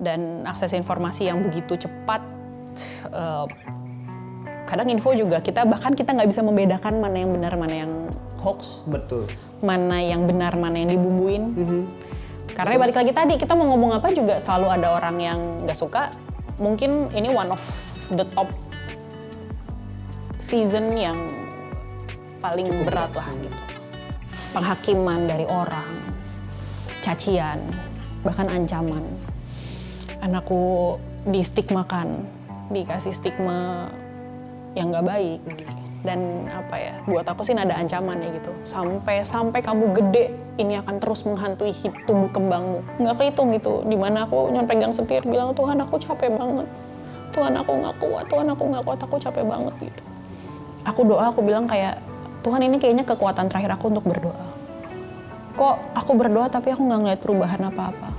dan akses informasi yang begitu cepat. Kadang info juga bahkan kita nggak bisa membedakan mana yang benar, mana yang hoax. Betul. Mana yang benar, mana yang dibumbuin. Karena balik lagi tadi, kita mau ngomong apa juga selalu ada orang yang nggak suka. Mungkin ini one of the top season yang paling berat lah gitu. Penghakiman dari orang, cacian, bahkan ancaman. Anakku distigmakan, dikasih stigma yang nggak baik. Dan buat aku sih ada ancaman ya gitu. Sampai kamu gede, ini akan terus menghantui tumbuh kembangmu. Nggak kehitung gitu. Dimana aku cuma pegang setir, bilang Tuhan aku capek banget. Tuhan aku nggak kuat, aku capek banget gitu. Aku bilang kayak, Tuhan ini kayaknya kekuatan terakhir aku untuk berdoa. Kok aku berdoa tapi aku nggak ngeliat perubahan apa-apa.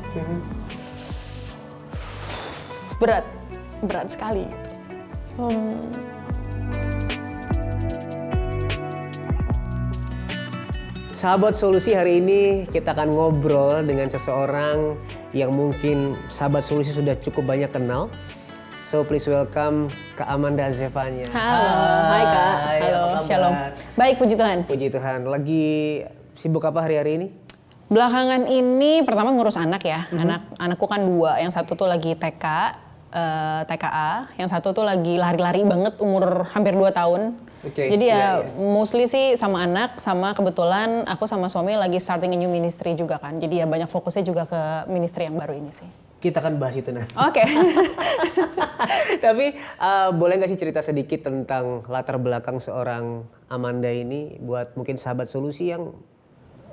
Berat sekali gitu. Sahabat Solusi, hari ini kita akan ngobrol dengan seseorang yang mungkin Sahabat Solusi sudah cukup banyak kenal. So please welcome Kak Amanda Zevanya. Halo, hai Kak. Halo, shalom. Baik, puji Tuhan. Puji Tuhan. Lagi sibuk apa hari-hari ini? Belakangan ini pertama ngurus anak ya. Anakku kan 2, yang satu tuh lagi TKA, yang satu tuh lagi lari-lari banget umur hampir 2 tahun. Jadi mostly sih sama anak, sama kebetulan aku sama suami lagi starting a new ministry juga kan. Jadi ya banyak fokusnya juga ke ministry yang baru ini sih. Kita akan bahas itu nanti. Oke. Tapi boleh nggak sih cerita sedikit tentang latar belakang seorang Amanda ini buat mungkin Sahabat Solusi yang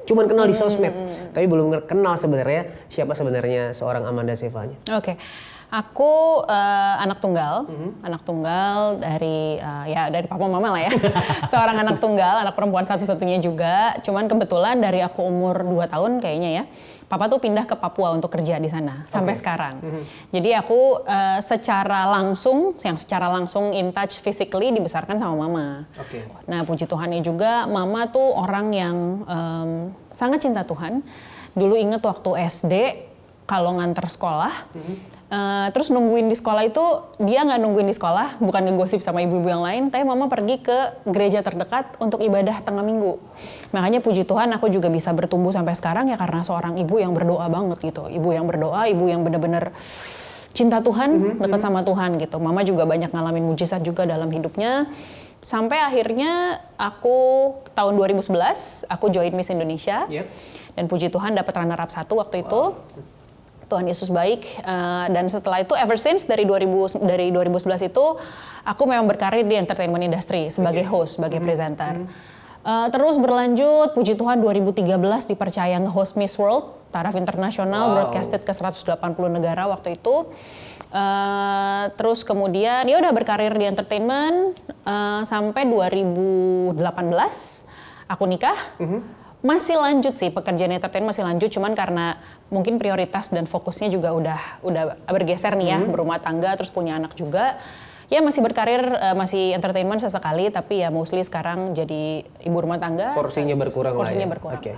cuman kenal di sosmed, tapi belum kenal sebenarnya siapa sebenarnya seorang Amanda Zevanya. Oke. Aku anak tunggal dari papa mama lah ya. Seorang anak tunggal, anak perempuan satu-satunya juga. Cuman kebetulan dari aku umur 2 tahun kayaknya ya, papa tuh pindah ke Papua untuk kerja di sana sampai sekarang. Jadi aku secara langsung in touch physically dibesarkan sama mama. Nah puji Tuhannya juga, mama tuh orang yang sangat cinta Tuhan. Dulu inget waktu SD kalau nganter sekolah. Terus nungguin di sekolah itu, dia nggak nungguin di sekolah, bukan ngegosip sama ibu-ibu yang lain, tapi mama pergi ke gereja terdekat untuk ibadah tengah minggu. Makanya puji Tuhan aku juga bisa bertumbuh sampai sekarang ya karena seorang ibu yang berdoa banget gitu. Ibu yang berdoa, ibu yang benar-benar cinta Tuhan, dekat sama Tuhan gitu. Mama juga banyak ngalamin mujizat juga dalam hidupnya. Sampai akhirnya aku tahun 2011, aku join Miss Indonesia. Dan puji Tuhan dapat runner up 1 waktu itu. Tuhan Yesus baik, dan setelah itu ever since dari 2011 itu aku memang berkarir di entertainment industry sebagai host, sebagai presenter. Terus berlanjut, puji Tuhan 2013 dipercaya nge-host Miss World, taraf internasional, broadcasted ke 180 negara waktu itu. Terus kemudian ya udah berkarir di entertainment sampai 2018 aku nikah. Masih lanjut sih, pekerjaan entertainment masih lanjut, cuman karena mungkin prioritas dan fokusnya juga udah bergeser nih ya, berumah tangga, terus punya anak juga. Ya masih berkarir, masih entertainment sesekali, tapi ya mostly sekarang jadi ibu rumah tangga. Porsinya berkurang lah ya. Oke.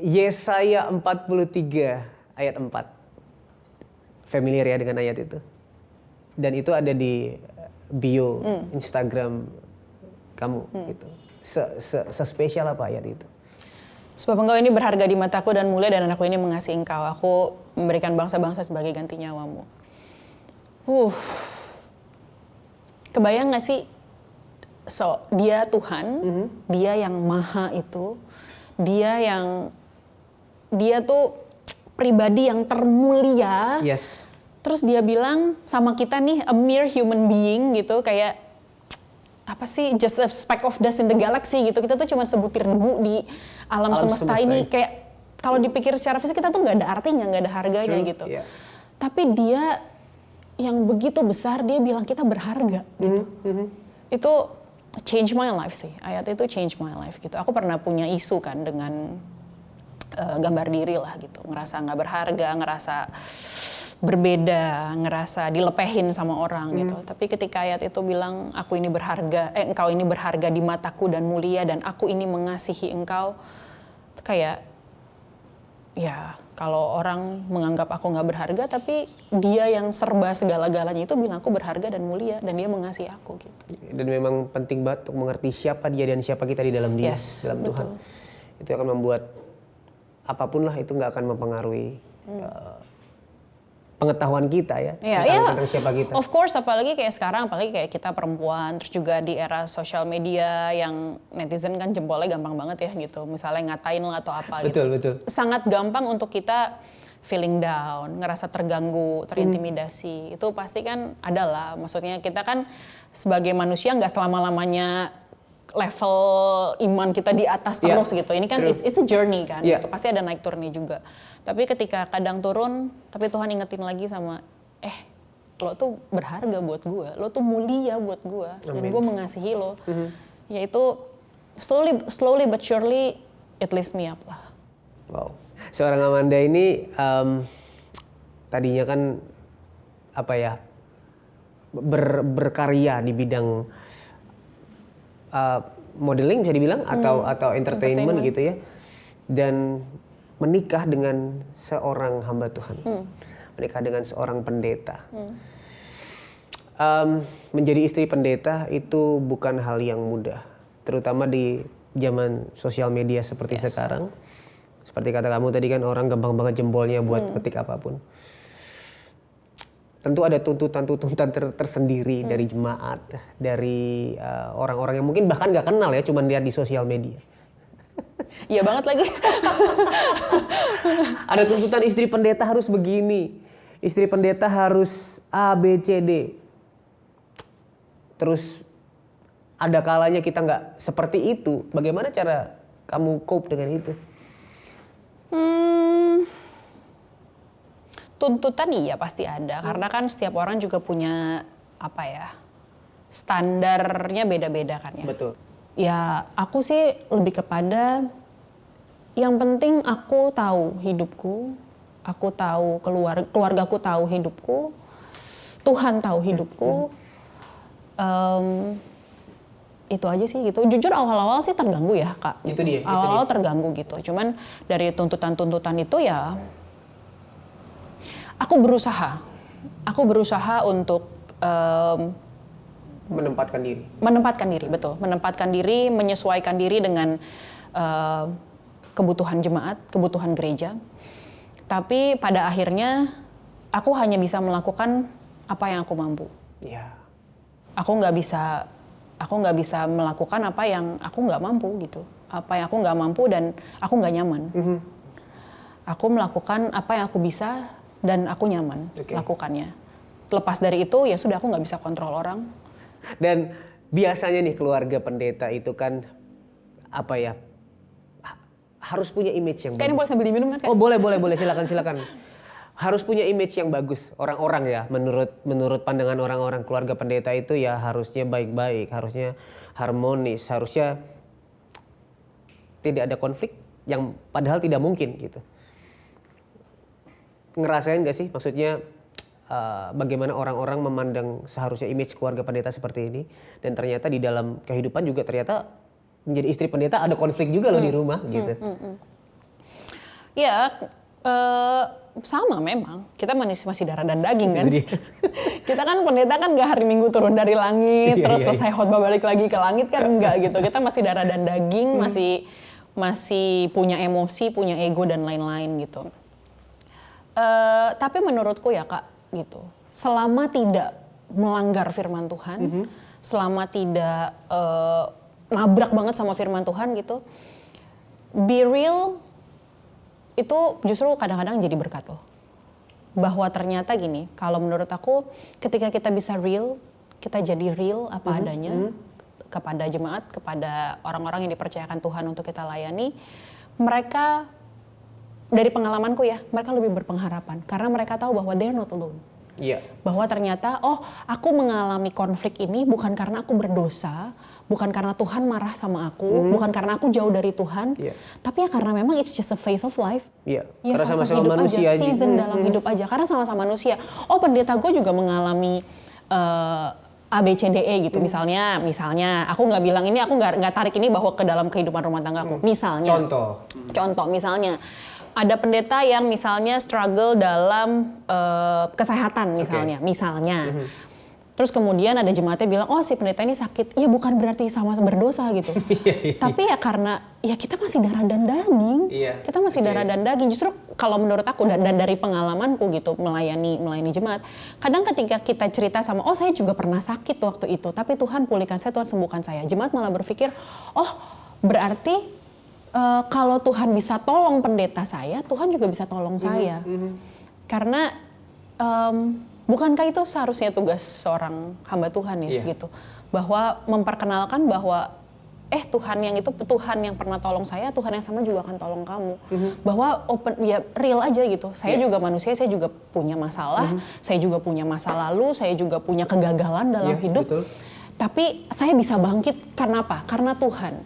Yesaya 43 ayat 4. Familiar ya dengan ayat itu? Dan itu ada di bio Instagram kamu gitu. Spesial apa ayat itu? Sebab engkau ini berharga di mataku dan mulia, dan anakku ini mengasihi engkau. Aku memberikan bangsa-bangsa sebagai ganti nyawamu. Kebayang gak sih? Dia Tuhan, dia yang maha itu, dia tuh pribadi yang termulia. Terus dia bilang sama kita nih, a mere human being gitu, kayak apa sih, just a speck of dust in the galaxy gitu. Kita tuh cuma sebutir debu di alam semesta ini. Kayak kalau dipikir secara fisik kita tuh nggak ada artinya, nggak ada harganya gitu. Tapi dia yang begitu besar, dia bilang kita berharga gitu. Itu change my life sih. Ayat itu change my life gitu. Aku pernah punya isu kan dengan gambar diri lah gitu. Ngerasa nggak berharga, ngerasa berbeda, ngerasa dilepehin sama orang gitu. Tapi ketika ayat itu bilang aku ini berharga, engkau ini berharga di mataku dan mulia, dan aku ini mengasihi engkau, kayak ya kalau orang menganggap aku nggak berharga, tapi dia yang serba segala-galanya itu bilang aku berharga dan mulia, dan dia mengasihi aku gitu. Dan memang penting banget untuk mengerti siapa dia dan siapa kita di dalam dia, dalam Tuhan. Itu akan membuat apapun lah itu nggak akan mempengaruhi pengetahuan kita ya, tentang siapa kita. Of course, apalagi kayak sekarang, apalagi kayak kita perempuan, terus juga di era sosial media yang netizen kan jempolnya gampang banget ya gitu. Misalnya ngatain lah atau apa gitu. Betul. Sangat gampang untuk kita feeling down, ngerasa terganggu, terintimidasi. Itu pasti kan ada lah. Maksudnya kita kan sebagai manusia nggak selama-lamanya level iman kita di atas terus gitu. Ini kan it's a journey kan. Gitu. Pasti ada naik turunnya juga. Tapi ketika kadang turun, tapi Tuhan ingetin lagi sama, lo tuh berharga buat gue, lo tuh mulia buat gue, dan gue mengasihi lo. Yaitu slowly but surely it lifts me up lah. Wow. Seorang Amanda ini tadinya kan berkarya di bidang modeling bisa dibilang atau entertainment gitu ya, dan menikah dengan seorang hamba Tuhan, menikah dengan seorang pendeta. Menjadi istri pendeta itu bukan hal yang mudah, terutama di zaman sosial media seperti sekarang. Seperti kata kamu tadi kan, orang gampang banget jempolnya buat ketik apapun. Tentu ada tuntutan tersendiri dari jemaat, dari orang-orang yang mungkin bahkan nggak kenal ya, cuman lihat di sosial media. Iya banget lagi. Ada tuntutan istri pendeta harus begini, istri pendeta harus A, B, C, D. Terus ada kalanya kita nggak seperti itu. Bagaimana cara kamu cope dengan itu? Tuntutan iya pasti ada, karena kan setiap orang juga punya standarnya beda-beda kan ya. Betul. Ya aku sih lebih kepada yang penting aku tahu hidupku, aku tahu keluargaku tahu hidupku, Tuhan tahu hidupku. Itu aja sih gitu. Jujur awal-awal sih terganggu ya Kak. Itu dia. Awal-awal terganggu gitu. Cuman dari tuntutan-tuntutan itu ya aku berusaha untuk menempatkan diri, menyesuaikan diri dengan kebutuhan jemaat, kebutuhan gereja. Tapi pada akhirnya aku hanya bisa melakukan apa yang aku mampu. Yeah. Aku nggak bisa melakukan apa yang aku nggak mampu gitu. Apa yang aku nggak mampu dan aku nggak nyaman. Aku melakukan apa yang aku bisa dan aku nyaman lakukannya. Lepas dari itu ya sudah, aku nggak bisa kontrol orang. Dan biasanya nih keluarga pendeta itu kan harus punya image yang bagus. Kayaknya boleh sambil diminum kan? Oh boleh, silakan. Harus punya image yang bagus orang-orang ya, menurut pandangan orang-orang. Keluarga pendeta itu ya harusnya baik-baik, harusnya harmonis, harusnya tidak ada konflik yang padahal tidak mungkin gitu. Ngerasain gak sih maksudnya bagaimana orang-orang memandang seharusnya image keluarga pendeta seperti ini, dan ternyata di dalam kehidupan juga ternyata menjadi istri pendeta ada konflik juga loh di rumah gitu. Ya sama memang, kita masih darah dan daging kan. Kita kan pendeta kan gak hari Minggu turun dari langit terus selesai khotbah balik lagi ke langit kan, enggak gitu. Kita masih darah dan daging, masih punya emosi, punya ego dan lain-lain gitu. Tapi menurutku ya Kak gitu, selama tidak melanggar firman Tuhan, selama tidak nabrak banget sama firman Tuhan gitu, be real itu justru kadang-kadang jadi berkat loh. Bahwa ternyata gini, kalau menurut aku ketika kita bisa real, kita jadi real apa adanya kepada jemaat, kepada orang-orang yang dipercayakan Tuhan untuk kita layani, mereka dari pengalamanku ya, mereka lebih berpengharapan karena mereka tahu bahwa they're not alone. Iya. Bahwa ternyata aku mengalami konflik ini bukan karena aku berdosa, bukan karena Tuhan marah sama aku, bukan karena aku jauh dari Tuhan, tapi ya karena memang it's just a phase of life. Iya. Ya, karena sama-sama manusia aja. Season dalam hidup aja, karena sama-sama manusia. Pendeta gue juga mengalami A, B, C, D, E gitu. Misalnya aku nggak bilang ini, aku nggak tarik ini bahwa ke dalam kehidupan rumah tangga aku. Misalnya. Contoh Misalnya ada pendeta yang misalnya struggle dalam kesehatan misalnya. Terus kemudian ada jemaatnya bilang, oh si pendeta ini sakit. Ya bukan berarti sama berdosa gitu. Tapi ya karena ya kita masih darah dan daging. Kita masih darah dan daging. Justru kalau menurut aku dan dari pengalamanku gitu melayani jemaat. Kadang ketika kita cerita sama, oh saya juga pernah sakit waktu itu. Tapi Tuhan pulihkan saya, Tuhan sembuhkan saya. Jemaat malah berpikir, oh berarti kalau Tuhan bisa tolong pendeta saya, Tuhan juga bisa tolong saya. Karena bukankah itu seharusnya tugas seorang hamba Tuhan ya gitu. Bahwa memperkenalkan bahwa Tuhan yang itu Tuhan yang pernah tolong saya, Tuhan yang sama juga akan tolong kamu. Bahwa real aja gitu. Saya juga manusia, saya juga punya masalah, saya juga punya masa lalu, saya juga punya kegagalan dalam hidup. Betul. Tapi saya bisa bangkit karena apa? Karena Tuhan.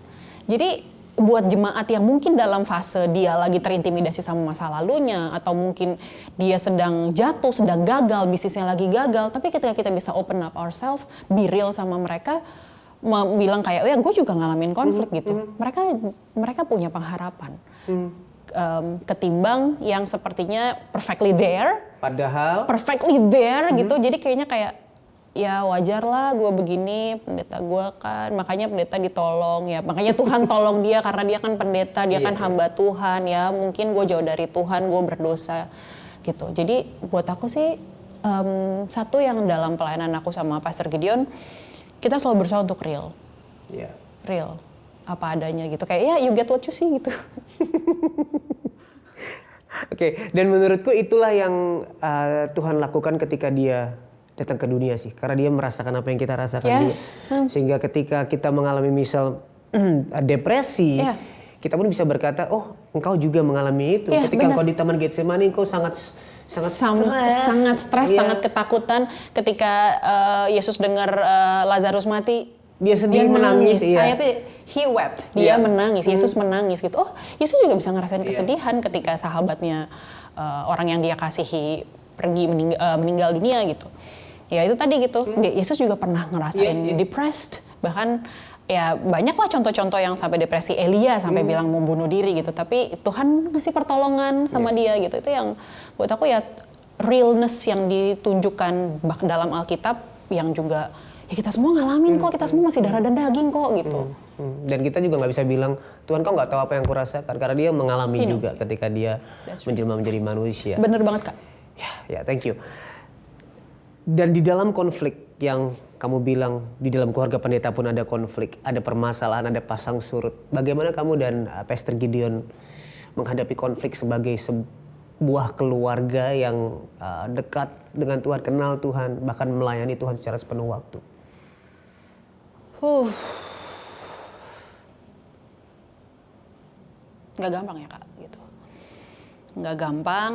Jadi buat jemaat yang mungkin dalam fase dia lagi terintimidasi sama masa lalunya, atau mungkin dia sedang jatuh, sedang gagal, bisnisnya lagi gagal, tapi ketika kita bisa open up ourselves, be real sama mereka, bilang kayak, ya gue juga ngalamin konflik gitu. Mereka punya pengharapan. Ketimbang yang sepertinya perfectly there, padahal perfectly there gitu, jadi kayaknya kayak ya wajar lah gue begini, pendeta gue kan, makanya pendeta ditolong ya, makanya Tuhan tolong dia karena dia kan pendeta, dia kan hamba Tuhan ya, mungkin gue jauh dari Tuhan, gue berdosa gitu. Jadi buat aku sih satu yang dalam pelayanan aku sama Pastor Gideon, kita selalu berusaha untuk real, real apa adanya gitu, kayak ya you get what you see gitu. Oke, dan menurutku itulah yang Tuhan lakukan ketika dia datang ke dunia sih, karena dia merasakan apa yang kita rasakan dia. Sehingga ketika kita mengalami misal depresi, kita pun bisa berkata, oh engkau juga mengalami itu. Ketika engkau di Taman Getsemani, engkau sangat stres, sangat ketakutan. Ketika Yesus dengar Lazarus mati, dia sedih, menangis. Ayatnya he wept, dia menangis, Yesus menangis gitu. Oh, Yesus juga bisa ngerasain kesedihan ketika sahabatnya, orang yang dia kasihi pergi meninggal dunia gitu. Ya itu tadi gitu, Yesus juga pernah ngerasain depressed, bahkan ya banyaklah contoh-contoh yang sampai depresi. Elia sampai bilang mau bunuh diri gitu, tapi Tuhan ngasih pertolongan sama dia gitu. Itu yang buat aku ya realness yang ditunjukkan dalam Alkitab, yang juga ya kita semua ngalamin kok, kita semua masih darah dan daging kok gitu. Dan kita juga nggak bisa bilang Tuhan kau nggak tahu apa yang kurasakan, karena dia mengalami juga ketika dia menjelma menjadi manusia. Bener banget Kak. Ya, thank you. Dan di dalam konflik yang kamu bilang, di dalam keluarga pendeta pun ada konflik, ada permasalahan, ada pasang surut. Bagaimana kamu dan Pastor Gideon menghadapi konflik sebagai sebuah keluarga yang dekat dengan Tuhan, kenal Tuhan, bahkan melayani Tuhan secara sepenuh waktu? Nggak gampang ya Kak, gitu. Nggak gampang.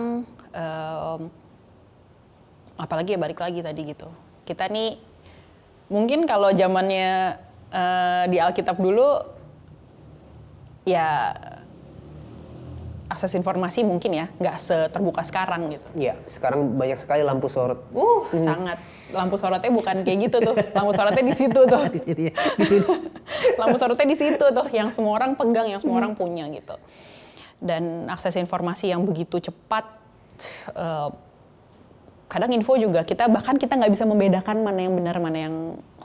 Apalagi ya balik lagi tadi gitu. Kita nih mungkin kalau zamannya di Alkitab dulu ya akses informasi mungkin ya nggak seterbuka sekarang gitu. Iya, sekarang banyak sekali lampu sorot. Sangat. Lampu sorotnya bukan kayak gitu tuh. Lampu sorotnya di situ tuh. Di situ. Lampu sorotnya di situ tuh, yang semua orang pegang, yang semua orang punya gitu. Dan akses informasi yang begitu cepat. Kadang info juga kita nggak bisa membedakan mana yang benar, mana yang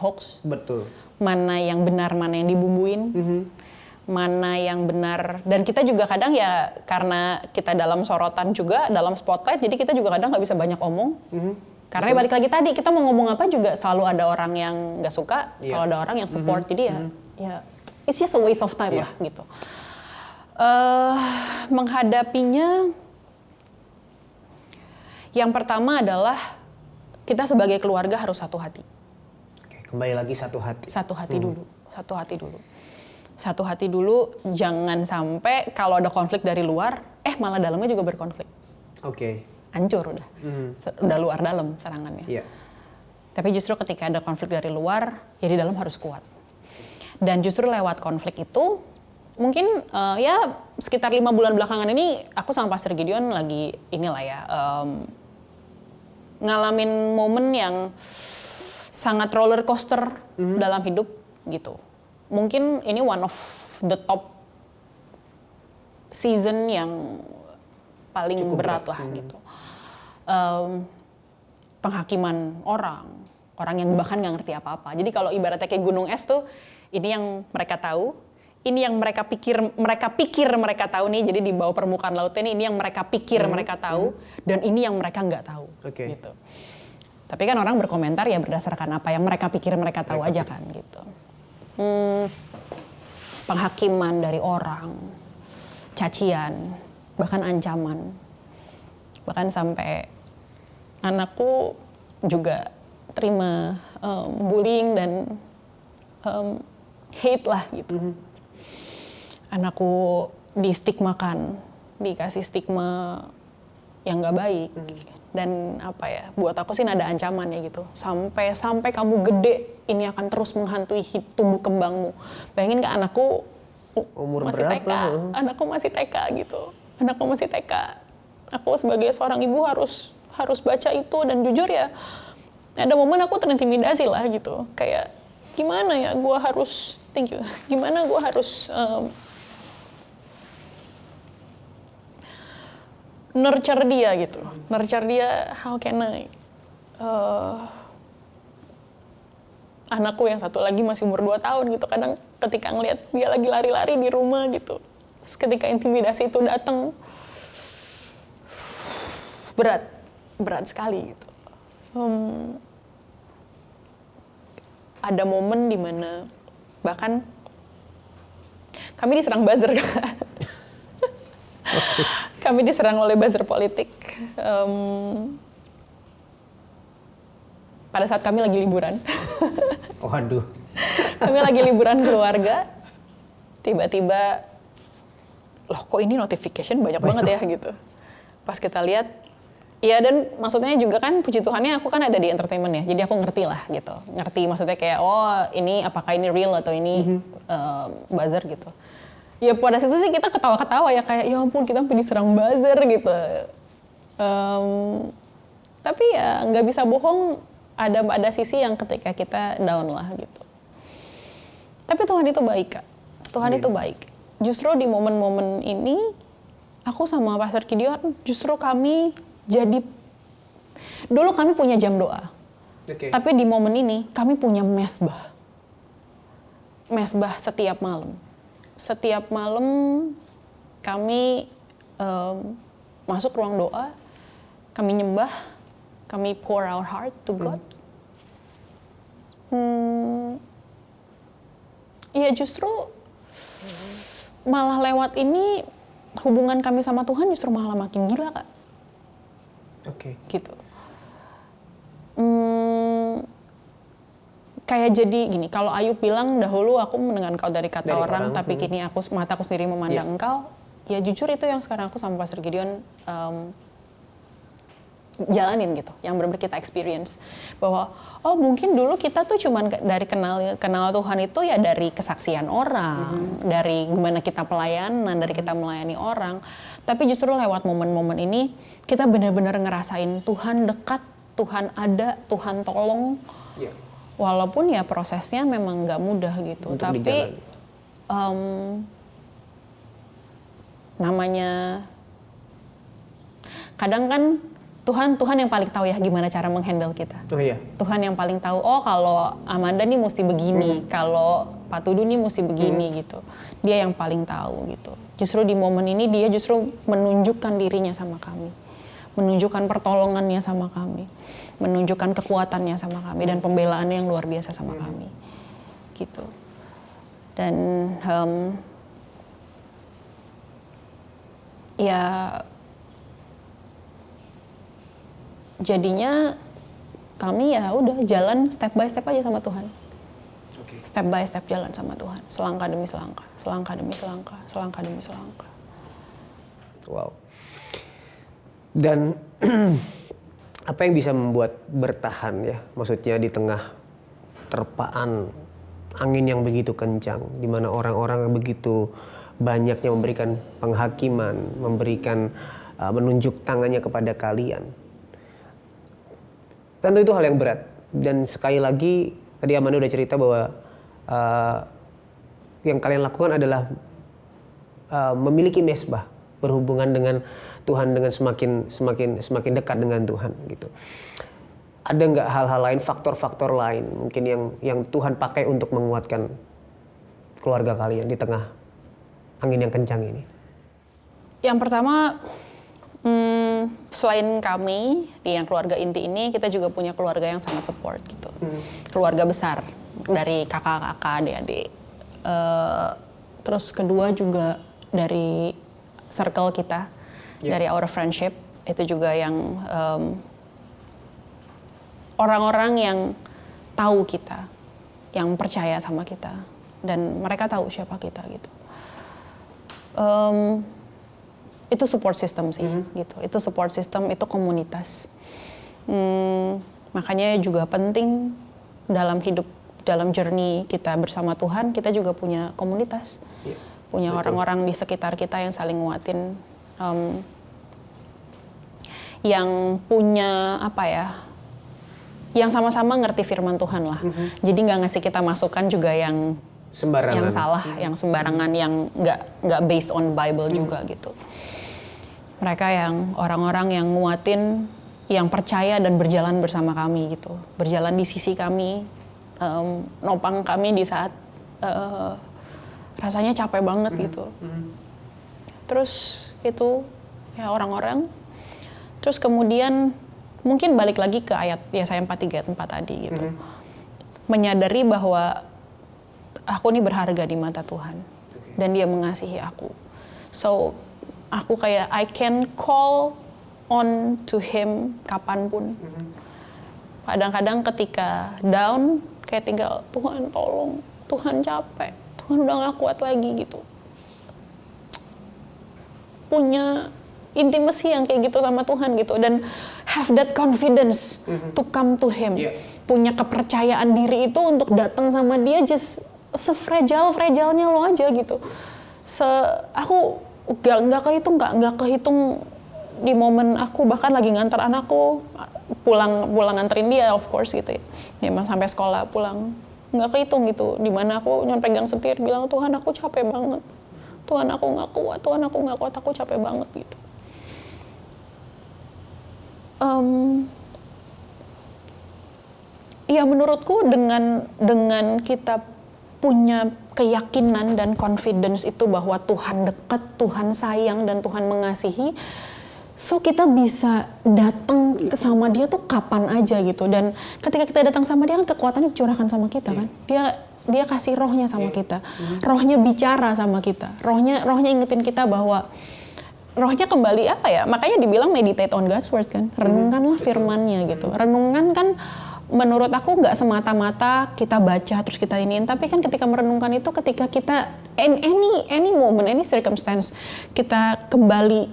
hoax. Betul. Mana yang benar, mana yang dibumbuin. Mana yang benar. Dan kita juga kadang ya karena kita dalam sorotan juga, dalam spotlight, jadi kita juga kadang nggak bisa banyak omong. Karena balik lagi tadi, kita mau ngomong apa juga selalu ada orang yang nggak suka, selalu ada orang yang support. Jadi ya it's just a waste of time lah gitu. Menghadapinya, yang pertama adalah kita sebagai keluarga harus satu hati. Oke, kembali lagi satu hati. Satu hati dulu, jangan sampai kalau ada konflik dari luar, malah dalamnya juga berkonflik. Oke. Hancur udah. Udah luar dalam serangannya. Iya. Tapi justru ketika ada konflik dari luar, ya di dalam harus kuat. Dan justru lewat konflik itu, mungkin ya sekitar 5 bulan belakangan ini, aku sama Pastor Gideon lagi inilah ya, ngalamin momen yang sangat roller coaster dalam hidup gitu. Mungkin ini one of the top season yang paling berat lah gitu. Penghakiman orang yang bahkan nggak ngerti apa-apa. Jadi kalau ibaratnya kayak gunung es tuh, ini yang mereka tahu, ini yang mereka pikir mereka tahu nih. Jadi di bawah permukaan lautnya ini yang mereka pikir mereka tahu, dan ini yang mereka nggak tahu. Gitu. Tapi kan orang berkomentar ya berdasarkan apa yang mereka pikir mereka tahu aja kan gitu. Penghakiman dari orang, cacian, bahkan ancaman, bahkan sampai anakku juga terima bullying dan hate lah gitu. Anakku distigmakan, dikasih stigma yang nggak baik. Dan apa ya, buat aku sih ada ancaman ya gitu. Sampai kamu gede, ini akan terus menghantui tumbuh kembangmu. Bayangin ke anakku umur masih berapa? TK, anakku masih TK gitu. Anakku masih TK. Aku sebagai seorang ibu harus baca itu, dan jujur ya ada momen aku terintimidasi lah gitu. Kayak gimana ya gue harus, gimana gue harus nurture dia gitu. Nurture dia, how can I? Anakku yang satu lagi masih umur 2 tahun gitu. Kadang ketika ngeliat dia lagi lari-lari di rumah gitu. Terus ketika intimidasi itu datang, berat sekali gitu. Ada momen dimana bahkan kami diserang buzzer kan. Kami diserang oleh buzzer politik pada saat kami lagi liburan. Waduh. Kami lagi liburan keluarga, tiba-tiba, loh kok ini notification banyak banget ya gitu. Pas kita lihat, ya dan maksudnya juga kan puji Tuhannya aku kan ada di entertainment ya, jadi aku ngerti lah gitu. Ngerti maksudnya kayak, oh ini apakah ini real atau ini buzzer gitu. Ya pada situ sih kita ketawa-ketawa ya, kayak ya ampun kita sampai diserang buzzer gitu. Tapi ya nggak bisa bohong, ada sisi yang ketika kita down lah gitu. Tapi Tuhan itu baik Kak, Tuhan itu baik. Justru di momen-momen ini aku sama Pastor Gideon justru kami jadi, dulu kami punya jam doa. Tapi di momen ini kami punya mesbah setiap malam. Setiap malam kami masuk ruang doa, kami nyembah, kami pour our heart to God. Ya justru malah lewat ini hubungan kami sama Tuhan justru malah makin gila Kak. Gitu. Kayak jadi gini, kalau Ayub bilang dahulu aku mendengar engkau dari kata orang, tapi kini mataku sendiri memandang engkau. Ya jujur itu yang sekarang aku sama Pastor Gideon jalanin gitu, yang benar-benar kita experience. Bahwa oh mungkin dulu kita tuh cuman dari kenal Tuhan itu ya dari kesaksian orang, dari gimana kita pelayanan, dari kita melayani orang. Tapi justru lewat momen-momen ini kita benar-benar ngerasain Tuhan dekat, Tuhan ada, Tuhan tolong. Walaupun ya prosesnya memang nggak mudah gitu, untuk tapi namanya kadang kan Tuhan yang paling tahu ya gimana cara menghandle kita. Tuhan yang paling tahu, oh kalau Amanda nih mesti begini, kalau Pak Tudu nih mesti begini gitu. Dia yang paling tahu gitu. Justru di momen ini dia justru menunjukkan dirinya sama kami, menunjukkan pertolongannya sama kami, menunjukkan kekuatannya sama kami, dan pembelaannya yang luar biasa sama kami gitu. Dan ya jadinya kami ya udah jalan step by step aja sama Tuhan. Step by step jalan sama Tuhan, selangkah demi selangkah, selangkah demi selangkah, selangkah demi selangkah. Wow. Dan apa yang bisa membuat bertahan ya, maksudnya di tengah terpaan angin yang begitu kencang, di mana orang-orang yang begitu banyaknya memberikan penghakiman, menunjuk tangannya kepada kalian. Tentu itu hal yang berat. Dan sekali lagi tadi Amanda udah cerita bahwa yang kalian lakukan adalah memiliki mesbah, berhubungan dengan Tuhan dengan semakin dekat dengan Tuhan gitu. Ada nggak hal-hal lain, faktor-faktor lain mungkin yang Tuhan pakai untuk menguatkan keluarga kalian di tengah angin yang kencang ini? Yang pertama, selain kami di yang keluarga inti ini, kita juga punya keluarga yang sangat support gitu. Keluarga besar dari kakak-kakak, adik-adik. Terus kedua juga dari circle kita, dari our friendship, itu juga yang orang-orang yang tahu kita, yang percaya sama kita, dan mereka tahu siapa kita gitu. Itu support system sih, gitu. Itu support system, itu komunitas. Makanya juga penting dalam hidup, dalam journey kita bersama Tuhan, kita juga punya komunitas, punya orang-orang di sekitar kita yang saling nguatin, yang punya yang sama-sama ngerti firman Tuhan lah. Jadi nggak ngasih kita masukan juga yang sembarangan, yang salah, yang sembarangan, yang nggak based on Bible juga gitu. Mereka yang orang-orang yang nguatin, yang percaya dan berjalan bersama kami gitu, berjalan di sisi kami, nopang kami di saat rasanya capek banget gitu. Terus itu ya orang-orang. Terus kemudian mungkin balik lagi ke ayat Yesaya 43 ayat 4 tadi gitu, menyadari bahwa aku ini berharga di mata Tuhan dan Dia mengasihi aku. So aku kayak I can call on to Him kapanpun. Kadang-kadang ketika down kayak tinggal Tuhan tolong, Tuhan capek, Tuhan udah gak kuat lagi gitu. Punya intimacy yang kayak gitu sama Tuhan gitu, dan have that confidence to come to Him. Punya kepercayaan diri itu untuk datang sama Dia, just se-fragile-fragilenya lo aja gitu. Aku nggak kehitung di momen aku bahkan lagi nganter anakku pulang nganterin dia, of course gitu ya. Ya sampai sekolah pulang nggak kehitung gitu, di mana aku cuma pegang setir bilang, Tuhan aku capek banget, Tuhan aku nggak kuat, aku capek banget gitu. Ya menurutku dengan kita punya keyakinan dan confidence itu bahwa Tuhan dekat, Tuhan sayang, dan Tuhan mengasihi, so kita bisa datang sama Dia tuh kapan aja gitu. Dan ketika kita datang sama Dia kan kekuatannya dicurahkan sama kita kan. Dia kasih rohnya sama kita, rohnya bicara sama kita, rohnya ingetin kita bahwa rohnya kembali makanya dibilang meditate on God's word kan, renungkanlah firman-Nya gitu. Renungan kan menurut aku nggak semata-mata kita baca terus kita iniin, tapi kan ketika merenungkan itu ketika kita any moment, any circumstance, kita kembali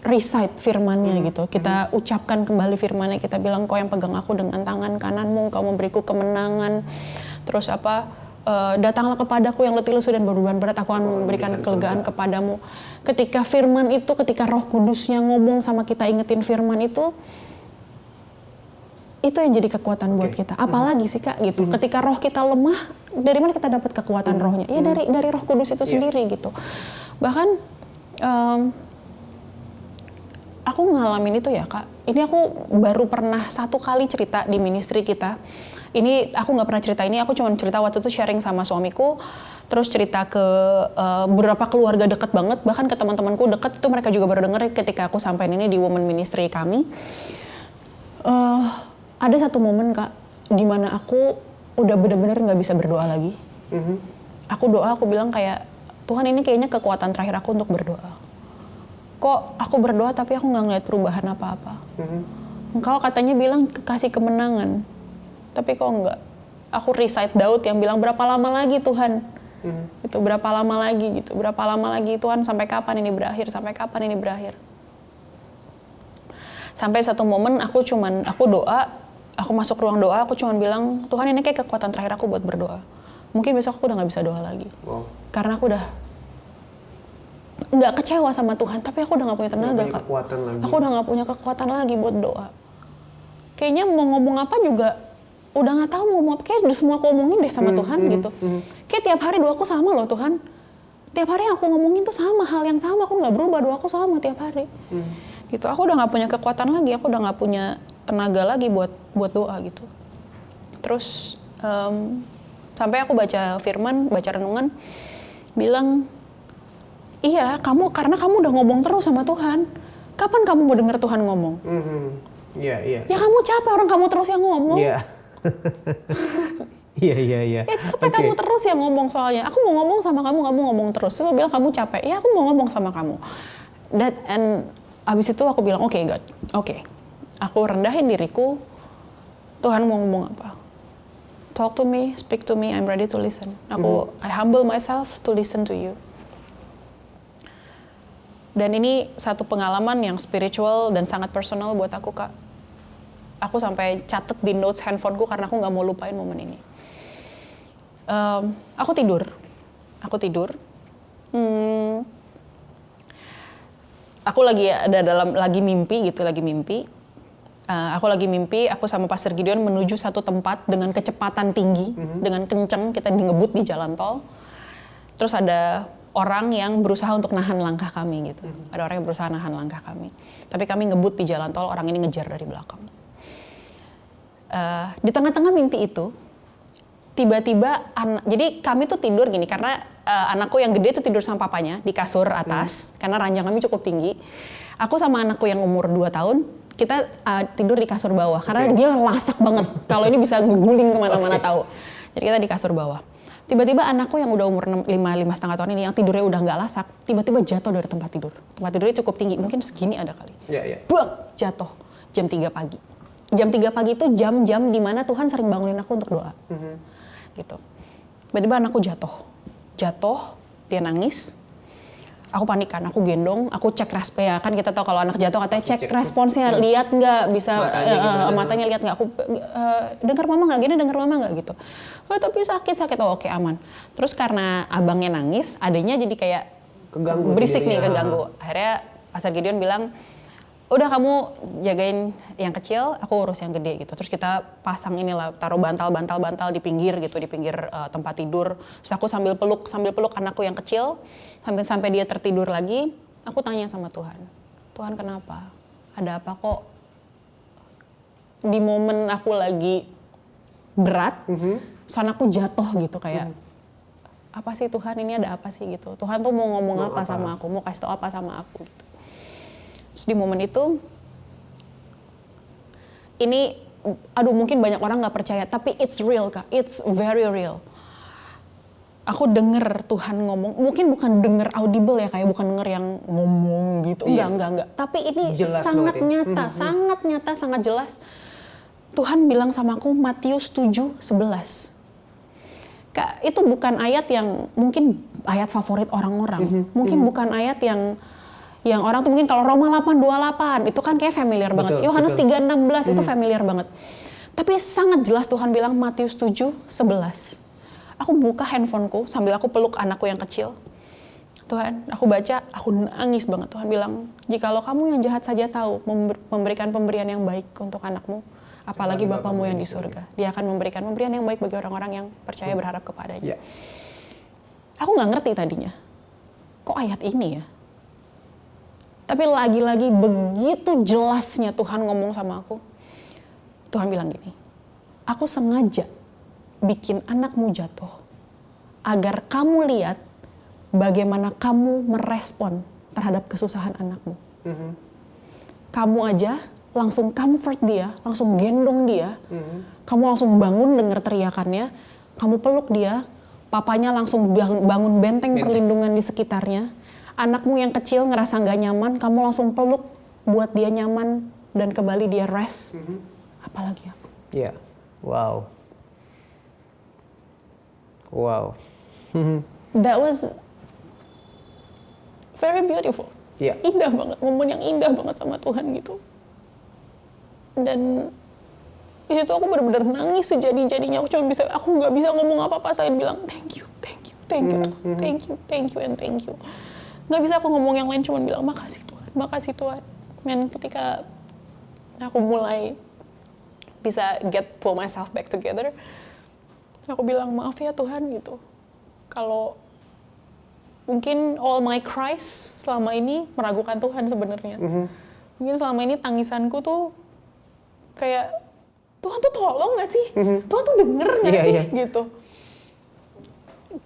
recite firman-Nya gitu, kita ucapkan kembali firman-Nya, kita bilang, Kau yang pegang aku dengan tangan kananmu, Kau memberiku kemenangan, terus datanglah kepadaku yang letih lesu dan berbeban berat, aku akan memberikan kelegaan kepadamu. Ketika firman itu, ketika Roh Kudusnya ngomong sama kita, ingetin firman itu yang jadi kekuatan buat kita. Apalagi sih Kak gitu. Ketika roh kita lemah, dari mana kita dapat kekuatan rohnya? Ya dari Roh Kudus itu sendiri gitu. Bahkan aku ngalamin itu ya Kak. Ini aku baru pernah 1 kali cerita di ministry kita. Ini aku nggak pernah cerita ini, aku cuma cerita waktu itu sharing sama suamiku, terus cerita ke beberapa keluarga dekat banget, bahkan ke teman-temanku dekat, itu mereka juga baru denger ketika aku sampein ini di women ministry kami. Ada satu momen Kak, di mana aku udah bener-bener nggak bisa berdoa lagi. Aku bilang kayak, Tuhan ini kayaknya kekuatan terakhir aku untuk berdoa. Kok aku berdoa tapi aku nggak ngeliat perubahan apa-apa. Engkau katanya bilang kasih kemenangan, tapi kok enggak. Aku recite Daud yang bilang, berapa lama lagi Tuhan? Itu berapa lama lagi gitu, berapa lama lagi Tuhan, sampai kapan ini berakhir, sampai kapan ini berakhir. Sampai satu momen aku doa, aku masuk ruang doa, aku cuman bilang, Tuhan ini kayak kekuatan terakhir aku buat berdoa. Mungkin besok aku udah gak bisa doa lagi. Karena aku udah nggak kecewa sama Tuhan, tapi aku udah nggak punya tenaga Kak. Aku udah nggak punya kekuatan lagi buat doa. Kayaknya mau ngomong apa juga udah nggak tahu mau ngomong apa. Kayak udah semua aku omongin deh sama Tuhan gitu. Kayak tiap hari doaku sama loh Tuhan. tiap hari yang aku ngomongin tuh sama, hal yang sama, aku nggak berubah, doaku sama tiap hari. Gitu, aku udah nggak punya kekuatan lagi, aku udah nggak punya tenaga lagi buat doa gitu. Terus sampai aku baca firman, baca renungan, bilang, iya karena kamu udah ngomong terus sama Tuhan. Kapan kamu mau denger Tuhan ngomong? Iya. Ya kamu capek orang kamu terus yang ngomong. Iya. Iya. Ya capek kamu terus yang ngomong soalnya. Aku mau ngomong sama kamu ngomong terus. Terus aku bilang kamu capek. Ya aku mau ngomong sama kamu. And abis itu aku bilang, oke God. Oke. Aku rendahin diriku. Tuhan mau ngomong apa? Talk to me, speak to me, I'm ready to listen. I humble myself to listen to you. Dan ini satu pengalaman yang spiritual dan sangat personal buat aku, Kak. Aku sampai catet di notes handphoneku karena aku nggak mau lupain momen ini. Aku tidur. Aku lagi mimpi. Aku lagi mimpi, aku sama Pastor Gideon menuju satu tempat dengan kecepatan tinggi, dengan kenceng, kita ngebut di jalan tol. Terus ada orang yang berusaha untuk nahan langkah kami gitu. Ada orang yang berusaha nahan langkah kami. Tapi kami ngebut di jalan tol, orang ini ngejar dari belakang. Di tengah-tengah mimpi itu, tiba-tiba jadi kami tuh tidur gini karena anakku yang gede tuh tidur sama papanya di kasur atas karena ranjang kami cukup tinggi. Aku sama anakku yang umur 2 tahun kita tidur di kasur bawah karena dia lasak banget. Kalau ini bisa ngeguling kemana-mana tahu. Jadi kita di kasur bawah. Tiba-tiba anakku yang udah umur 5,5 tahun ini yang tidurnya udah nggak lasak, tiba-tiba jatuh dari tempat tidur. Tempat tidurnya cukup tinggi, mungkin segini ada kali. Buak, jatuh jam 3 pagi. Jam 3 pagi itu jam-jam di mana Tuhan sering bangunin aku untuk doa. Gitu. Tiba-tiba anakku jatuh, dia nangis. Aku panikan, aku gendong, aku cek responsnya. Kan kita tahu kalau anak jatuh katanya cek responsnya, lihat nggak, bisa matanya lihat nggak. Aku dengar mama nggak gitu. Oh, tapi sakit. Oh, oke, aman. Terus karena abangnya nangis, adanya jadi kayak keganggu, berisik nih, keganggu. Akhirnya Pastor Gideon bilang, udah kamu jagain yang kecil, aku urus yang gede gitu. Terus kita pasang inilah, taruh bantal di pinggir gitu, di pinggir tempat tidur. Terus aku sambil peluk anakku yang kecil, sampai dia tertidur lagi. Aku tanya sama Tuhan, Tuhan kenapa? Ada apa kok? Di momen aku lagi berat, soalnya aku jatuh gitu kayak, apa sih Tuhan, ini ada apa sih gitu? Tuhan tuh mau ngomong apa sama aku, mau kasih tau apa sama aku gitu. Terus di momen itu, ini, mungkin banyak orang nggak percaya, tapi it's real Kak, it's very real. Aku denger Tuhan ngomong, mungkin bukan denger audible ya, kayak bukan denger yang ngomong gitu, enggak. Tapi ini jelas sangat nyata, sangat jelas. Tuhan bilang sama aku Matius 7:11. Kak, itu bukan ayat yang mungkin ayat favorit orang-orang, mungkin bukan ayat yang orang tuh mungkin kalau Roma 8:28 itu kan kayak familiar banget. Yohanes 3:16 itu familiar banget. Tapi sangat jelas Tuhan bilang Matius 7:11. Aku buka handphoneku sambil aku peluk anakku yang kecil. Tuhan, aku baca, aku nangis banget. Tuhan bilang, jikalau kamu yang jahat saja tahu memberikan pemberian yang baik untuk anakmu, apalagi Bapamu yang di surga. Dia akan memberikan pemberian yang baik bagi orang-orang yang percaya berharap kepadanya. Aku nggak ngerti tadinya. Kok ayat ini ya? Tapi lagi-lagi begitu jelasnya Tuhan ngomong sama aku. Tuhan bilang gini, aku sengaja bikin anakmu jatuh agar kamu lihat bagaimana kamu merespon terhadap kesusahan anakmu. Kamu aja langsung comfort dia, langsung gendong dia, kamu langsung bangun dengar teriakannya, kamu peluk dia, papanya langsung bangun benteng perlindungan di sekitarnya. Anakmu yang kecil ngerasa nggak nyaman, kamu langsung peluk buat dia nyaman dan kembali dia rest. Apalagi aku. Wow. That was very beautiful. Indah banget, momen yang indah banget sama Tuhan gitu. Dan di situ aku benar-benar nangis sejadi-jadinya. Aku nggak bisa ngomong apa-apa selain bilang thank you, and thank you. Nggak bisa aku ngomong yang lain, cuma bilang makasih Tuhan. Dan ketika aku mulai bisa pull myself back together, aku bilang maaf ya Tuhan gitu. Kalau mungkin all my cries selama ini meragukan Tuhan sebenarnya. Mungkin selama ini tangisanku tuh kayak Tuhan tuh tolong nggak sih? Tuhan tuh denger nggak sih? Gitu.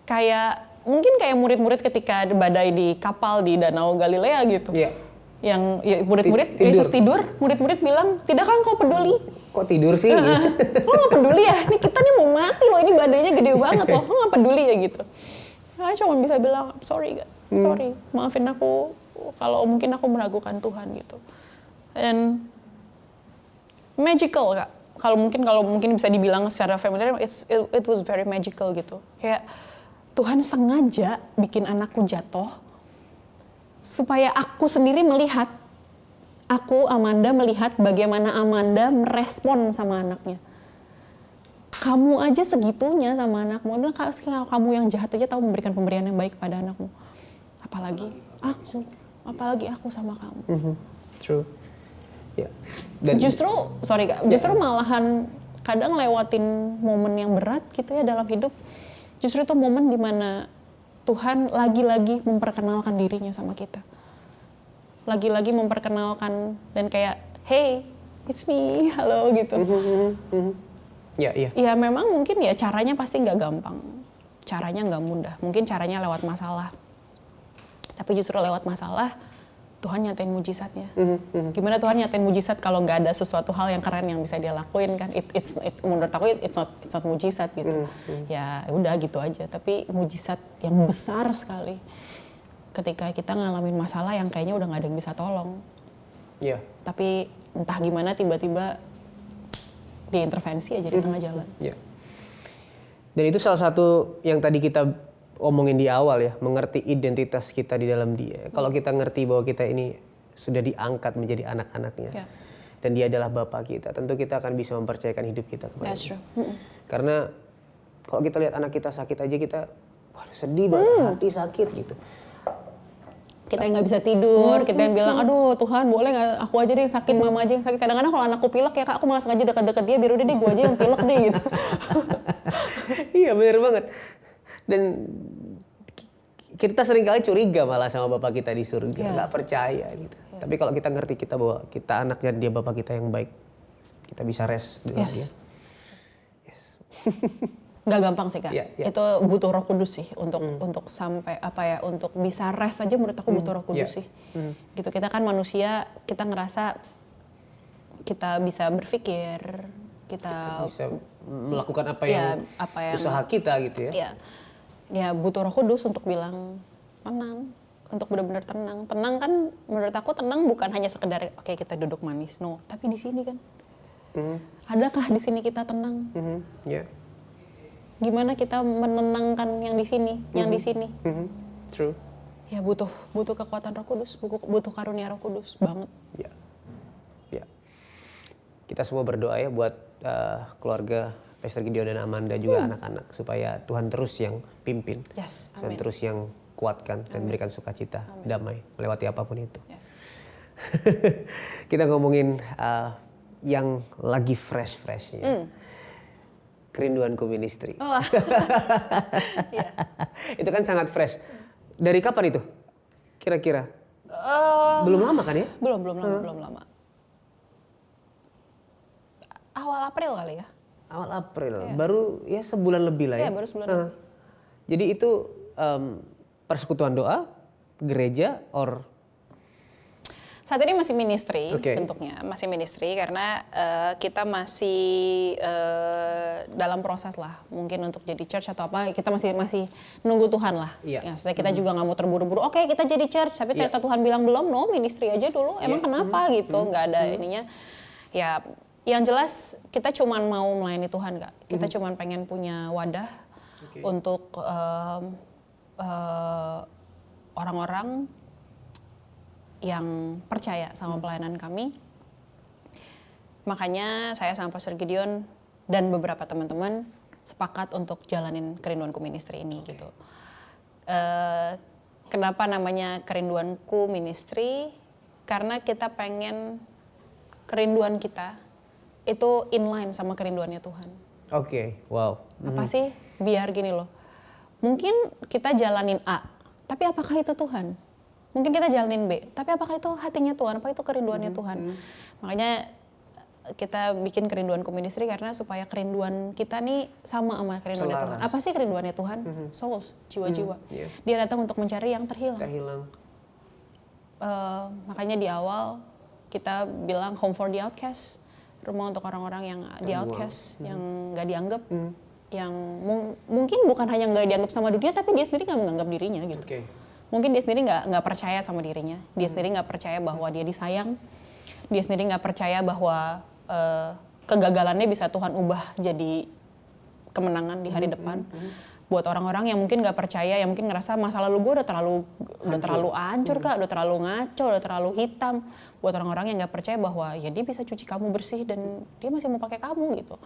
Kayak mungkin kayak murid-murid ketika badai di kapal di Danau Galilea gitu. Yang ya, murid-murid Yesus tidur, murid-murid bilang, "Tidakkah engkau peduli?" Kok tidur sih? Lo nggak peduli ya? Nih kita nih mau mati loh, ini badainya gede banget loh. Lo nggak peduli ya gitu. Nah, cuma bisa bilang, sorry God, sorry, maafin aku kalau mungkin aku meragukan Tuhan gitu. Dan magical Kak. Kalau mungkin bisa dibilang secara familiar, it was very magical gitu. Kayak Tuhan sengaja bikin anakku jatuh supaya aku sendiri melihat, Amanda melihat bagaimana Amanda merespon sama anaknya. Kamu aja segitunya sama anakmu. Kalau kamu yang jahat aja tahu memberikan pemberian yang baik pada anakmu. Apalagi aku sama kamu. True. Ya. Dan justru malahan kadang lewatin momen yang berat gitu ya dalam hidup. Justru itu momen dimana Tuhan lagi-lagi memperkenalkan dirinya sama kita. Lagi-lagi memperkenalkan dan kayak, hey, it's me, halo gitu. Ya memang mungkin ya caranya pasti nggak gampang. Caranya nggak mudah. Mungkin caranya lewat masalah. Tapi justru lewat masalah, Tuhan nyatain mujizatnya. Gimana Tuhan nyatain mujizat kalau nggak ada sesuatu hal yang keren yang bisa dia lakuin kan? Menurut aku it's not mujizat gitu. Ya udah gitu aja. Tapi mujizat yang besar sekali ketika kita ngalamin masalah yang kayaknya udah nggak ada yang bisa tolong. Tapi entah gimana tiba-tiba diintervensi aja di tengah jalan. Dan itu salah satu yang tadi kita omongin di awal ya, mengerti identitas kita di dalam Dia. Kalau kita ngerti bahwa kita ini sudah diangkat menjadi anak-anaknya, dan Dia adalah Bapa kita, tentu kita akan bisa mempercayakan hidup kita kepada Dia. Karena kalau kita lihat anak kita sakit aja kita, sedih banget, hati sakit gitu. Kita yang nggak bisa tidur, kita yang bilang, aduh Tuhan boleh nggak aku aja deh yang sakit, mama aja yang sakit. Kadang-kadang kalau anakku pilek ya Kak, aku malah sengaja dekat-dekat dia biar udah deh gue aja yang pilek deh gitu. Iya benar banget. Dan kita seringkali curiga malah sama Bapak kita di surga, nggak percaya gitu. Tapi kalau kita ngerti kita bahwa kita anaknya Dia, Bapak kita yang baik, kita bisa rest dengan Dia. Nggak gampang sih Kak. Itu butuh Roh Kudus sih untuk sampai untuk bisa rest aja menurut aku butuh Roh Kudus sih. Gitu, kita kan manusia, kita ngerasa kita bisa berpikir, kita bisa melakukan apa yang usaha kita gitu ya. Ya butuh Roh Kudus untuk bilang tenang, untuk benar-benar tenang. Tenang kan menurut aku tenang bukan hanya sekedar oke kita duduk manis, no. Tapi di sini kan, adakah di sini kita tenang? Gimana kita menenangkan yang di sini, yang di sini? True. Ya butuh kekuatan Roh Kudus, butuh karunia Roh Kudus banget. Ya. Kita semua berdoa ya buat keluarga Pastor Gideon dan Amanda juga anak-anak supaya Tuhan terus yang pimpin, Tuhan terus yang kuatkan dan berikan sukacita, damai melewati apapun itu. Kita ngomongin yang lagi fresh-freshnya. Kerinduanku Ministry. Itu kan sangat fresh. Dari kapan itu? Kira-kira? Belum lama kan ya? Belum lama. Awal April kali ya? Awal April, baru ya sebulan lebih lah ya? Baru sebulan lebih. Jadi itu persekutuan doa, gereja, or? Saat ini masih ministry bentuknya, masih ministry karena kita masih dalam proses lah, mungkin untuk jadi church atau apa, kita masih nunggu Tuhan lah. Ya, maksudnya kita juga nggak mau terburu-buru, oke kita jadi church, tapi ternyata Tuhan bilang belum, no ministry aja dulu, emang kenapa gitu, nggak ada ininya. Ya, yang jelas kita cuman mau melayani Tuhan Kak, kita cuman pengen punya wadah untuk orang-orang yang percaya sama pelayanan kami. Makanya saya sama Pastor Gideon dan beberapa teman-teman sepakat untuk jalanin Kerinduanku Ministry ini gitu. Kenapa namanya Kerinduanku Ministry? Karena kita pengen kerinduan kita itu inline sama kerinduannya Tuhan. Wow. Apa sih? Biar gini loh. Mungkin kita jalanin A, Tapi apakah itu Tuhan? Mungkin kita jalanin B, tapi apakah itu hatinya Tuhan? Apa itu kerinduannya Tuhan? Makanya kita bikin kerinduanku ministry karena supaya kerinduan kita nih sama kerinduannya Tuhan. Apa sih kerinduannya Tuhan? Souls, jiwa-jiwa. Dia datang untuk mencari yang terhilang. Makanya di awal kita bilang home for the outcast, rumah untuk orang-orang yang di outcast, yang nggak dianggap, yang mungkin bukan hanya nggak dianggap sama dunia, tapi dia sendiri nggak menganggap dirinya gitu. Mungkin dia sendiri nggak percaya sama dirinya, dia sendiri nggak percaya bahwa dia disayang, dia sendiri nggak percaya bahwa kegagalannya bisa Tuhan ubah jadi kemenangan di hari depan. Buat orang-orang yang mungkin nggak percaya, yang mungkin ngerasa masa lalu gue udah terlalu hancur kak, udah terlalu ngaco, udah terlalu hitam. Buat orang-orang yang nggak percaya bahwa ya dia bisa cuci kamu bersih dan dia masih mau pakai kamu gitu.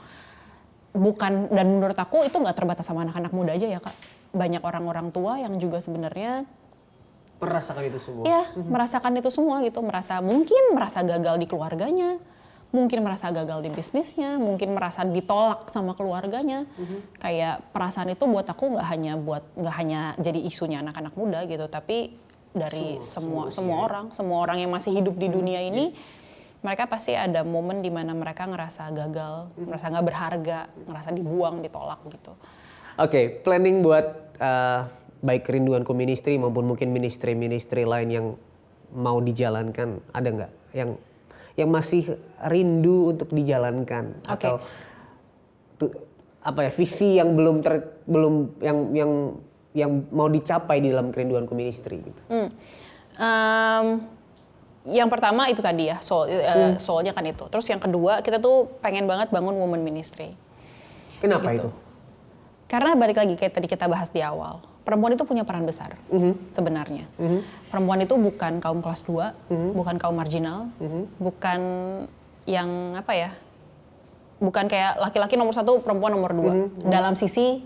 Bukan, dan menurut aku itu nggak terbatas sama anak-anak muda aja ya kak. Banyak orang-orang tua yang juga sebenarnya merasakan itu semua. Iya, merasakan itu semua gitu. Mungkin merasa gagal di keluarganya, mungkin merasa gagal di bisnisnya, mungkin merasa ditolak sama keluarganya. Kayak perasaan itu buat aku nggak hanya jadi isunya anak-anak muda gitu, tapi dari semua orang yang masih hidup di dunia ini, mereka pasti ada momen di mana mereka ngerasa gagal, ngerasa nggak berharga, ngerasa dibuang, ditolak gitu. Oke, planning buat baik kerinduanku ministry maupun mungkin ministry lain yang mau dijalankan, ada nggak yang masih rindu untuk dijalankan atau visi yang yang mau dicapai di dalam kerinduanku ministry gitu? Yang pertama itu tadi ya, soalnya kan itu. Terus yang kedua, kita tuh pengen banget bangun women ministry. Kenapa gitu. itu? Karena balik lagi kayak tadi kita bahas di awal, perempuan itu punya peran besar sebenarnya. Perempuan itu bukan kaum kelas 2, bukan kaum marginal, bukan yang bukan kayak laki-laki nomor 1, perempuan nomor 2. Dalam sisi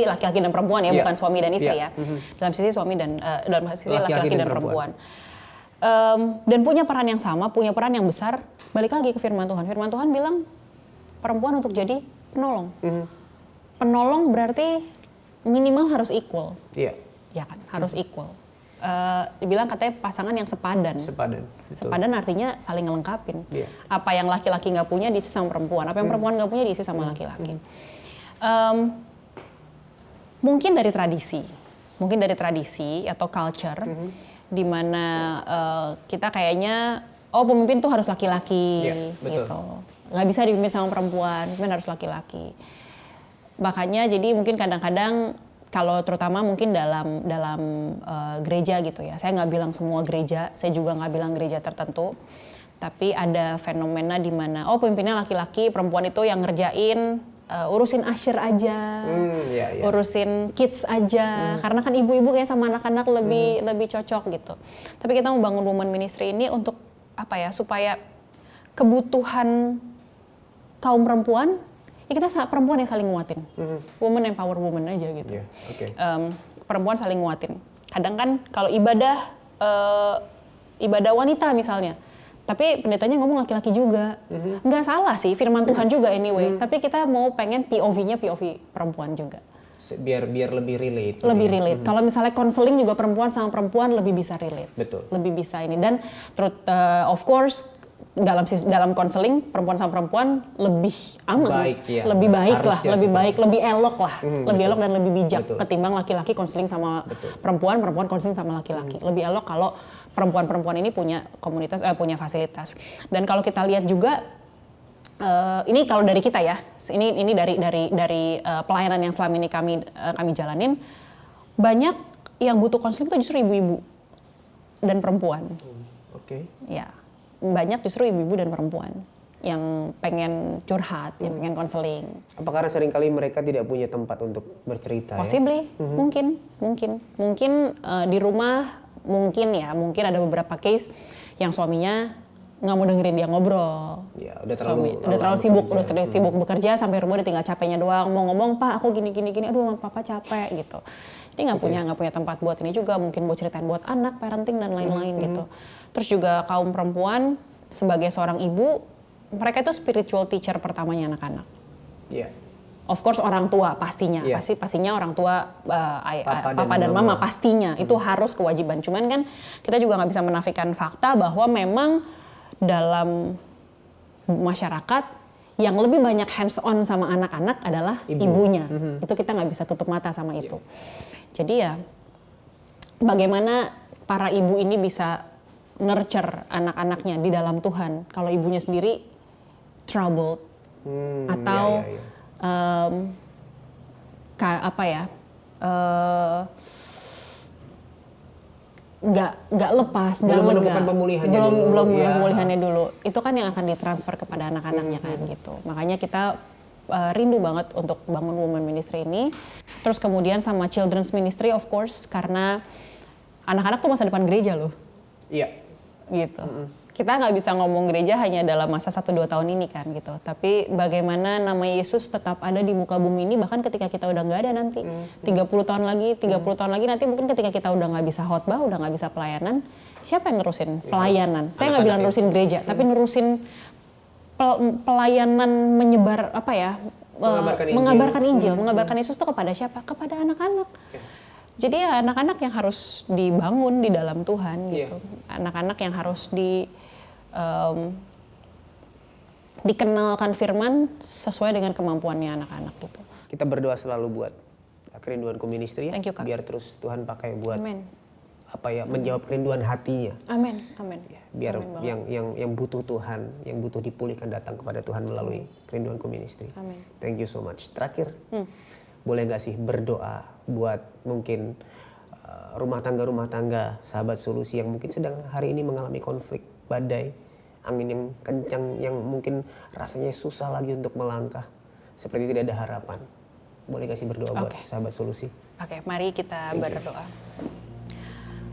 laki-laki dan perempuan ya, bukan suami dan istri ya. Dalam sisi suami dan dalam sisi laki-laki dan perempuan. Dan punya peran yang sama, punya peran yang besar. Balik lagi ke firman Tuhan. Firman Tuhan bilang perempuan untuk jadi penolong. Penolong berarti minimal harus equal. Iya. Ya kan, harus equal. Dibilang katanya pasangan yang sepadan. Sepadan artinya saling ngelengkapin. Apa yang laki-laki nggak punya diisi sama perempuan, apa yang perempuan nggak punya diisi sama laki-laki. Mungkin dari tradisi atau culture, di mana kita kayaknya pemimpin tuh harus laki-laki gitu. Nggak bisa dipimpin sama perempuan, pemimpin harus laki-laki. Makanya jadi mungkin kadang-kadang kalau terutama mungkin dalam gereja gitu ya, saya nggak bilang semua gereja, saya juga nggak bilang gereja tertentu, tapi ada fenomena di mana pemimpinnya laki-laki, perempuan itu yang ngerjain urusin usher aja, urusin kids aja, karena kan ibu-ibu kayak sama anak-anak lebih cocok gitu. Tapi kita mau bangun women ministry ini untuk supaya kebutuhan kaum perempuan, ya kita perempuan yang saling nguatin, woman empower woman aja gitu. Perempuan saling nguatin. Kadang kan kalau ibadah wanita misalnya, tapi pendetanya ngomong laki-laki juga, nggak salah sih firman Tuhan juga anyway. Tapi kita mau pengen POV-nya POV perempuan juga. Biar lebih relate. Kalau misalnya konseling juga perempuan sama perempuan lebih bisa relate. Betul. Lebih bisa ini dan of course dalam konseling perempuan sama perempuan lebih aman, lebih baik lah, lebih elok lah, lebih elok dan lebih bijak ketimbang laki-laki konseling sama perempuan konseling sama laki-laki. Lebih elok kalau perempuan-perempuan ini punya komunitas, punya fasilitas. Dan kalau kita lihat juga, ini kalau dari kita ya, ini dari pelayanan yang selama ini kami jalanin, banyak yang butuh konseling itu justru ibu-ibu dan perempuan. Ya. Banyak justru ibu-ibu dan perempuan yang pengen curhat, yang pengen konseling. Apa karena seringkali mereka tidak punya tempat untuk bercerita? Possibly, mungkin di rumah mungkin ada beberapa case yang suaminya nggak mau dengerin dia ngobrol. Ya, udah terlalu sibuk bekerja sampai rumah udah tinggal capeknya doang. Mau ngomong, Pak, aku gini, aduh papa capek gitu. Jadi nggak punya tempat buat ini juga, mungkin buat ceritain buat anak, parenting dan lain-lain gitu. Terus juga kaum perempuan sebagai seorang ibu, mereka itu spiritual teacher pertamanya anak-anak. Iya. of course orang tua pastinya, pastinya orang tua papa dan mama pastinya itu harus kewajiban. Cuman kan kita juga nggak bisa menafikan fakta bahwa memang dalam masyarakat yang lebih banyak hands on sama anak-anak adalah ibunya. Itu kita nggak bisa tutup mata sama itu. Jadi ya bagaimana para ibu ini bisa nurture anak-anaknya di dalam Tuhan kalau ibunya sendiri troubled atau nggak lepas, nggak lega, belum pemulihannya dulu. Itu kan yang akan ditransfer kepada anak-anaknya kan gitu. Makanya kita rindu banget untuk bangun Women Ministry ini. Terus kemudian sama Children's Ministry of course karena anak-anak tuh masa depan gereja loh. Iya. Gitu. Kita nggak bisa ngomong gereja hanya dalam masa 1-2 tahun ini kan gitu. Tapi bagaimana nama Yesus tetap ada di muka bumi ini bahkan ketika kita udah nggak ada nanti. 30 tahun lagi nanti mungkin ketika kita udah nggak bisa khotbah, udah nggak bisa pelayanan, siapa yang nerusin pelayanan? Saya nggak bilang nerusin gereja, tapi nerusin pelayanan menyebar mengabarkan Injil, mengabarkan Yesus itu kepada siapa? Kepada anak-anak. Jadi ya anak-anak yang harus dibangun di dalam Tuhan gitu. Anak-anak yang harus dikenalkan firman sesuai dengan kemampuannya anak-anak gitu. Kita berdoa selalu buat Kerinduanku Ministry ya. Thank you, Kak. Biar terus Tuhan pakai buat Amen. menjawab kerinduan hatinya. Amin. Ya, biar yang butuh Tuhan, yang butuh dipulihkan datang kepada Tuhan melalui Kerinduanku Ministry. Amin. Thank you so much. Terakhir, boleh nggak sih berdoa buat mungkin rumah tangga sahabat solusi yang mungkin sedang hari ini mengalami konflik, badai, angin yang kencang, yang mungkin rasanya susah lagi untuk melangkah, seperti tidak ada harapan. Boleh nggak sih berdoa buat sahabat solusi? Oke, mari kita berdoa.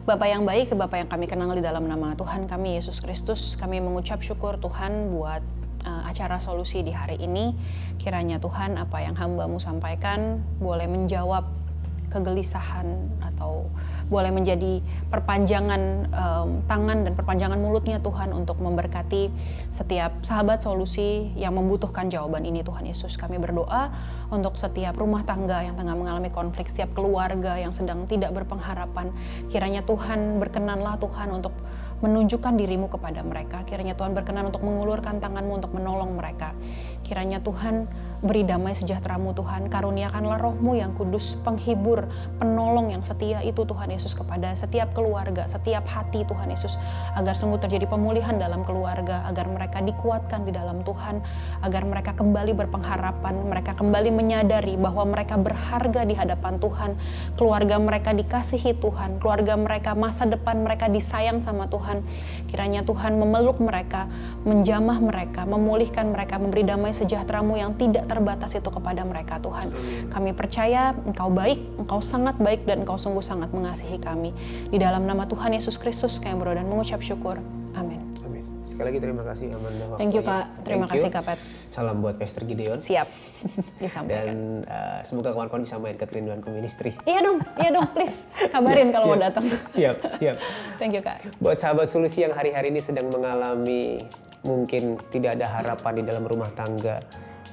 Bapa yang baik, Bapa yang kami kenal di dalam nama Tuhan kami Yesus Kristus, kami mengucap syukur Tuhan buat acara solusi di hari ini. Kiranya Tuhan apa yang hamba-Mu sampaikan boleh menjawab kegelisahan atau boleh menjadi perpanjangan tangan dan perpanjangan mulutnya Tuhan untuk memberkati setiap sahabat solusi yang membutuhkan jawaban ini Tuhan Yesus. Kami berdoa untuk setiap rumah tangga yang tengah mengalami konflik, setiap keluarga yang sedang tidak berpengharapan. Kiranya Tuhan berkenanlah Tuhan untuk menunjukkan diri-Mu kepada mereka. Kiranya Tuhan berkenan untuk mengulurkan tangan-Mu untuk menolong mereka. Kiranya Tuhan beri damai sejahtera-Mu Tuhan. Karuniakanlah Roh-Mu yang kudus, penghibur, penolong yang setia itu Tuhan Yesus kepada setiap keluarga, setiap hati Tuhan Yesus. Agar sungguh terjadi pemulihan dalam keluarga, agar mereka dikuatkan di dalam Tuhan, agar mereka kembali berpengharapan, mereka kembali menyadari bahwa mereka berharga di hadapan Tuhan, keluarga mereka dikasihi Tuhan, keluarga mereka, masa depan mereka disayang sama Tuhan. Kiranya Tuhan memeluk mereka, menjamah mereka, memulihkan mereka, memberi damai sejahtera-Mu yang tidak terbatas itu kepada mereka Tuhan. Kami percaya Engkau baik, Engkau sangat baik dan Engkau sungguh sangat mengasihi kami. Di dalam nama Tuhan Yesus Kristus kami berdoa dan mengucap syukur. Amin. Amin. Sekali lagi terima kasih Amanda. Thank you Kak. Terima kasih Kak Pet. Salam buat Pastor Gideon. Siap. Disampaikan. Dan semoga kawan-kawan bisa main ke Kerinduanku Ministry. Iya dong, please kabarin kalau mau datang. Siap. Thank you Kak. Buat sahabat solusi yang hari-hari ini sedang mengalami mungkin tidak ada harapan di dalam rumah tangga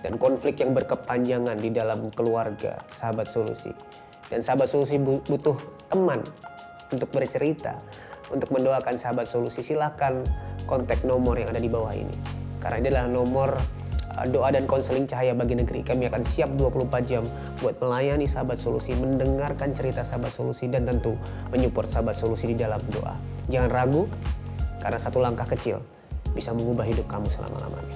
dan konflik yang berkepanjangan di dalam keluarga, sahabat solusi. Dan sahabat solusi butuh teman untuk bercerita, untuk mendoakan sahabat solusi. Silakan kontak nomor yang ada di bawah ini. Karena ini adalah nomor doa dan konseling Cahaya Bagi Negeri. Kami akan siap 24 jam buat melayani sahabat solusi, mendengarkan cerita sahabat solusi, dan tentu menyupport sahabat solusi di dalam doa. Jangan ragu, karena satu langkah kecil bisa mengubah hidup kamu selama-lamanya.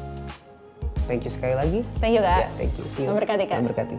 Thank you sekali lagi. Thank you Kak. Thank you. Memberkati Kak. Memberkati.